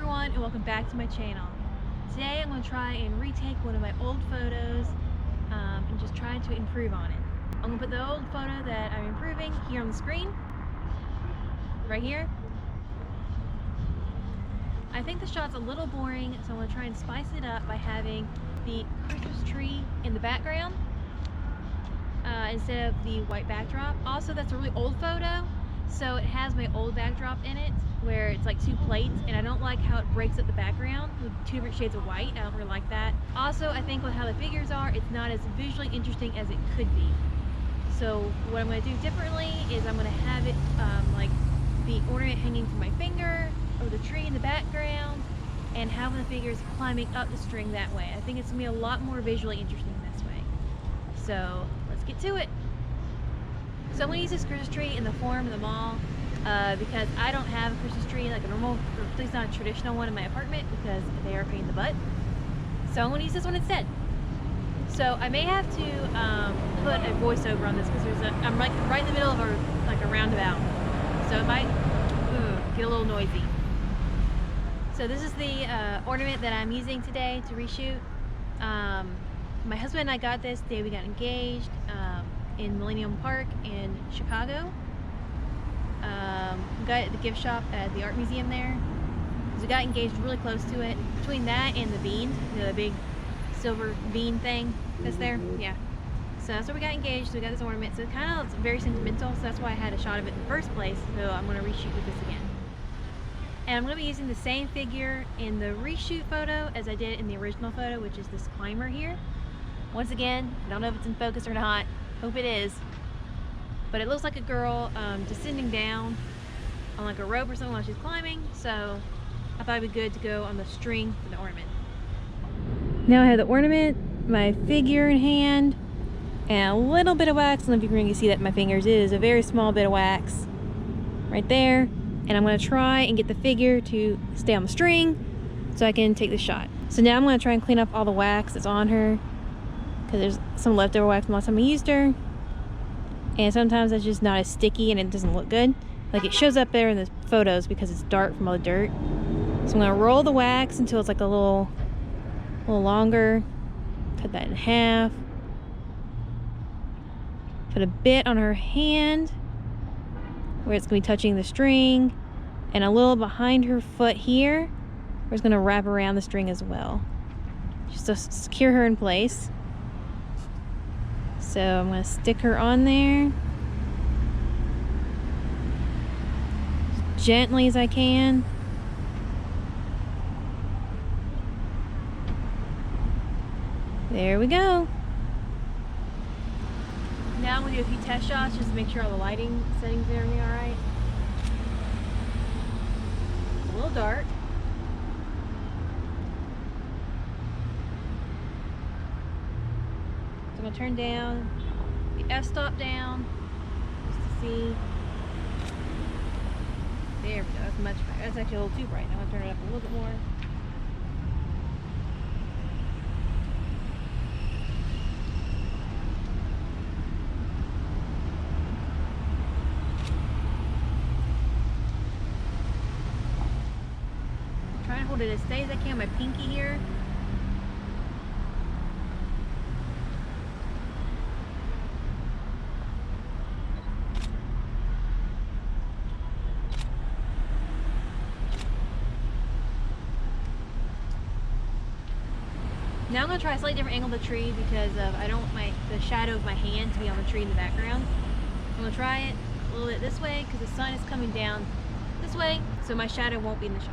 everyone, and welcome back to my channel. Today I'm going to try and retake one of my old photos and just try to improve on it. I'm going to put the old photo that I'm improving here on the screen, right here. I think the shot's a little boring, so I'm going to try and spice it up by having the Christmas tree in the background instead of the white backdrop. Also, that's a really old photo, so it has my old backdrop in it where it's like two plates, and I don't like how it breaks up the background with two different shades of white. I don't really like that. Also, I think with how the figures are, it's not as visually interesting as it could be. So what I'm going to do differently is I'm going to have it like the ornament hanging from my finger over the tree in the background and having the figures climbing up the string that way. I think it's going to be a lot more visually interesting this way. So let's get to it. So I'm going to use this Christmas tree in the form of the mall because I don't have a Christmas tree like a normal, or at least not a traditional one in my apartment because they are a pain in the butt. So I'm going to use this one instead. So I may have to put a voiceover on this because I'm like right in the middle of a roundabout, so it might get a little noisy. So this is the ornament that I'm using today to reshoot. My husband and I got this the day we got engaged in Millennium Park in Chicago. We got it at the gift shop at the art museum there. So we got engaged really close to it. Between that and the bean, you know, the big silver bean thing that's there. Yeah. So that's where we got engaged. So we got this ornament. So it kind of looks very sentimental. So that's why I had a shot of it in the first place. So I'm going to reshoot with this again. And I'm going to be using the same figure in the reshoot photo as I did in the original photo, which is this climber here. Once again, I don't know if it's in focus or not. Hope it is. But it looks like a girl descending down on like a rope or something while she's climbing. So I thought it'd be good to go on the string for the ornament. Now I have the ornament, my figure in hand, and a little bit of wax. I don't know if you can really see that in my fingers. It is a very small bit of wax right there. And I'm going to try and get the figure to stay on the string so I can take the shot. So now I'm going to try and clean up all the wax that's on her because there's some leftover wax from last time I used her. And sometimes it's just not as sticky and it doesn't look good. Like it shows up there in the photos because it's dark from all the dirt. So I'm going to roll the wax until it's like a little longer. Cut that in half. Put a bit on her hand where it's going to be touching the string, and a little behind her foot here where it's going to wrap around the string as well, just to secure her in place. So I'm going to stick her on there as gently as I can. There we go. Now I'm going to do a few test shots just to make sure all the lighting settings are everything alright. It's a little dark. So I'm going to turn down the f-stop down just to see. There we go. That's much better. That's actually a little too bright. Now I'm going to turn it up a little bit more. Hold it as steady as I can, my pinky here. Now I'm going to try a slightly different angle of the tree because I don't want the shadow of my hand to be on the tree in the background. I'm going to try it a little bit this way because the sun is coming down this way, so my shadow won't be in the shot.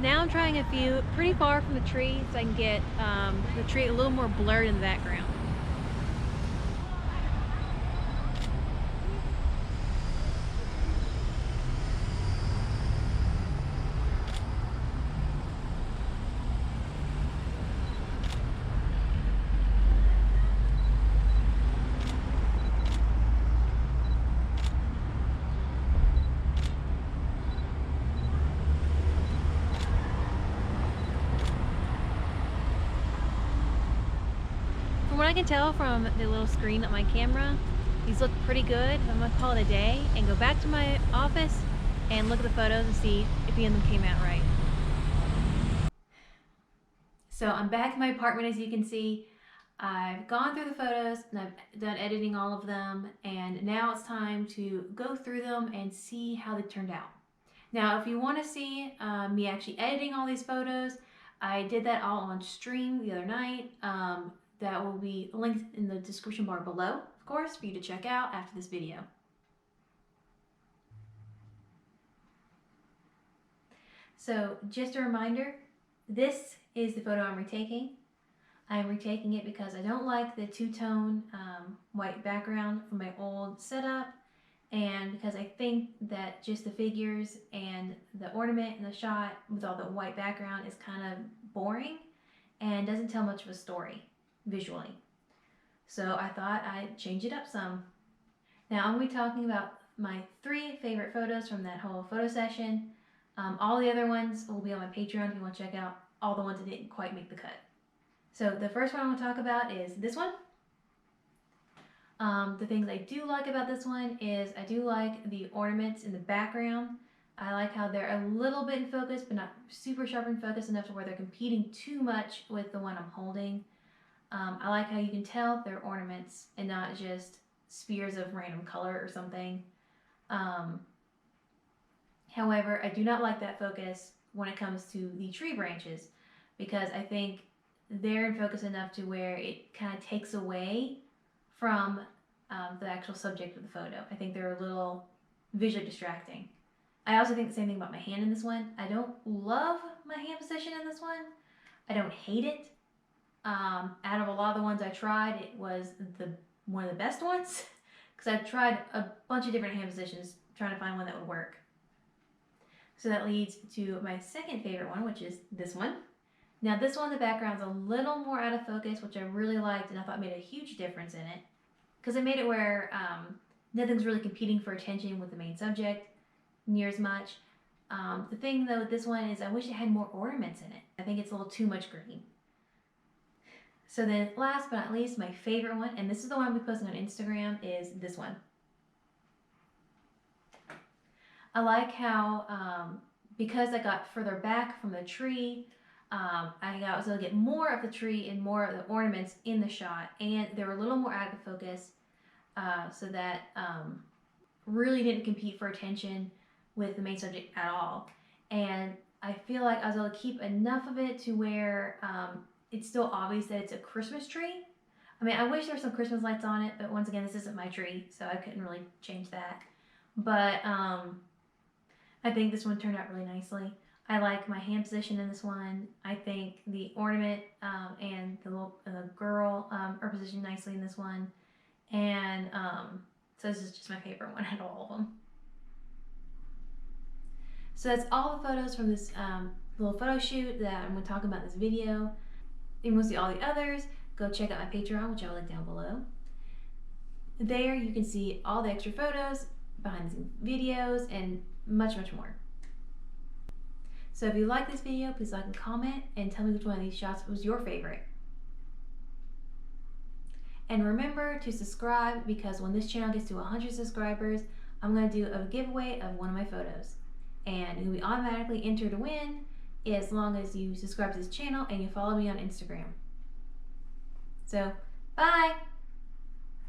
Now I'm trying a few pretty far from the tree so I can get the tree a little more blurred in the background. From what I can tell from the little screen on my camera, these look pretty good. I'm gonna call it a day and go back to my office and look at the photos and see if any of them came out right. So I'm back in my apartment, as you can see. I've gone through the photos and I've done editing all of them, and now it's time to go through them and see how they turned out. Now, if you want to see me actually editing all these photos, I did that all on stream the other night. That will be linked in the description bar below, of course, for you to check out after this video. So just a reminder, this is the photo I'm retaking. I'm retaking it because I don't like the two-tone white background from my old setup, and because I think that just the figures and the ornament in the shot with all the white background is kind of boring and doesn't tell much of a story visually. So I thought I'd change it up some. Now I'm going to be talking about my 3 favorite photos from that whole photo session. All the other ones will be on my Patreon if you want to check out all the ones that didn't quite make the cut. So the first one I want to talk about is this one. The things I do like about this one is I do like the ornaments in the background. I like how they're a little bit in focus, but not super sharp in focus enough to where they're competing too much with the one I'm holding. I like how you can tell they're ornaments and not just spheres of random color or something. However, I do not like that focus when it comes to the tree branches, because I think they're in focus enough to where it kind of takes away from the actual subject of the photo. I think they're a little visually distracting. I also think the same thing about my hand in this one. I don't love my hand position in this one. I don't hate it. Out of a lot of the ones I tried, it was one of the best ones, because I've tried a bunch of different hand positions trying to find one that would work. So that leads to my second favorite one, which is this one. Now this one, the background's a little more out of focus, which I really liked and I thought made a huge difference in it, because it made it where nothing's really competing for attention with the main subject near as much. The thing though with this one is I wish it had more ornaments in it. I think it's a little too much green. So then last but not least, my favorite one, and this is the one I'll be posting on Instagram, is this one. I like how, because I got further back from the tree, I was able to get more of the tree and more of the ornaments in the shot, and they were a little more out of focus, so that really didn't compete for attention with the main subject at all. And I feel like I was able to keep enough of it to where it's still obvious that it's a Christmas tree. I mean, I wish there were some Christmas lights on it, but once again, this isn't my tree, so I couldn't really change that. But I think this one turned out really nicely. I like my hand position in this one. I think the ornament and the girl are positioned nicely in this one. And so this is just my favorite one out of all of them. So that's all the photos from this little photo shoot that I'm going to talk about in this video. If you want to see all the others, go check out my Patreon, which I will link down below. There you can see all the extra photos, behind the scenes videos, and much, much more. So if you like this video, please like and comment and tell me which one of these shots was your favorite. And remember to subscribe, because when this channel gets to 100 subscribers, I'm going to do a giveaway of one of my photos. And you'll be automatically entered to win as long as you subscribe to this channel and you follow me on Instagram. So, bye!